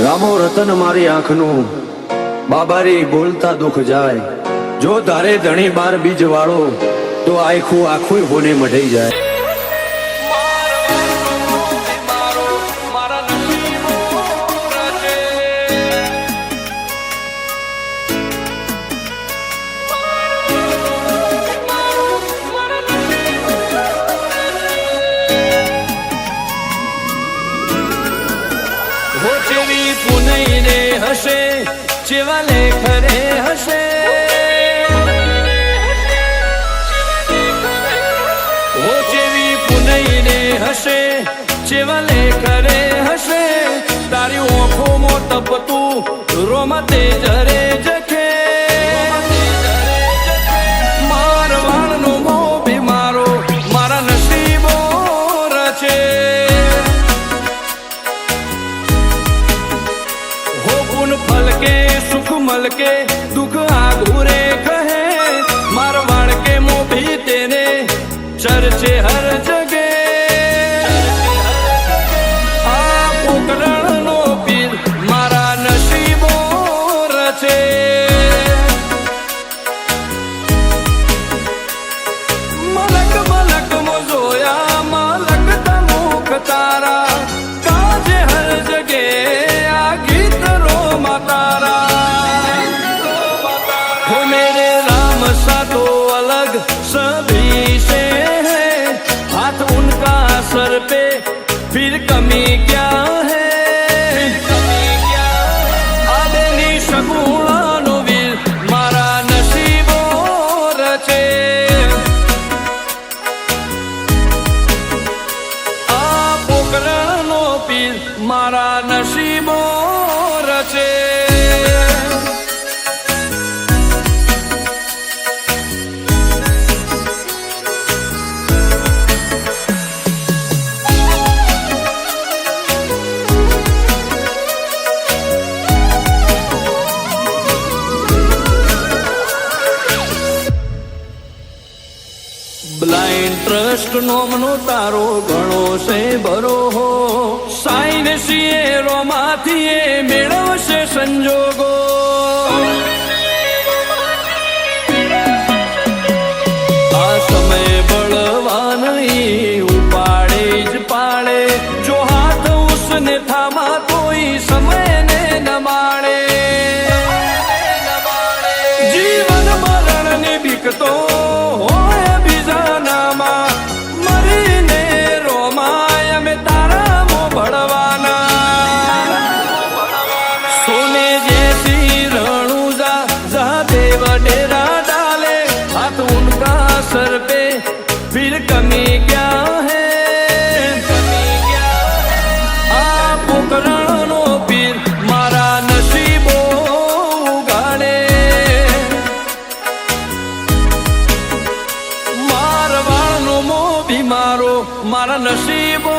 રામો રતન મારી આંખનું બાબારી બોલતા દુઃખ જાય જો તારે ધણી બાર બીજ વાળો તો આખું આખું હોને મઢાઈ જાય ચેવી પુનઈ રે હશે ચેવા લેખરે હશે ઓ ચેવી પુનઈ રે હશે ચેવા લેખરે હશે તારી ઓંખોમાં તપતું રોમાં તેજરે જખે મારવાડનો મો બીમારો મારા નસીબો રચે फल के सुख मल के दुख आघूरे कहे मारवाड़ के मुंह भी तेरे चर्चे हर जगे आ पोकरण नो पीर मारा नसीबो रचे मलक मलक मोजोया मलक तमुख तारा काजे हर जगे हो मेरे राम सा तो अलग सभी से है हाथ उनका सर पे फिर कमी क्या है आदेनी सगुणा नो वीर मारा नसीबो रचे आ पोकरण नो पीर मारा नसीबो रचे ब्लाइंड ट्रस्ट नोमनो तारो घणो से भरो हो साइन सीए रोमाथीए मेळवशे संजोगो आ समय बळवान उपाड़े ज पाड़े जो हाथ उसने थामा तोई समय ने न माणे जीवन मरण ने बिकतो सर पे फिर कमी क्या है आ पोकरण नो पीर मारा नसीबो उगाड़े मारवाड़ नो मो भी मारो मारा नसीबो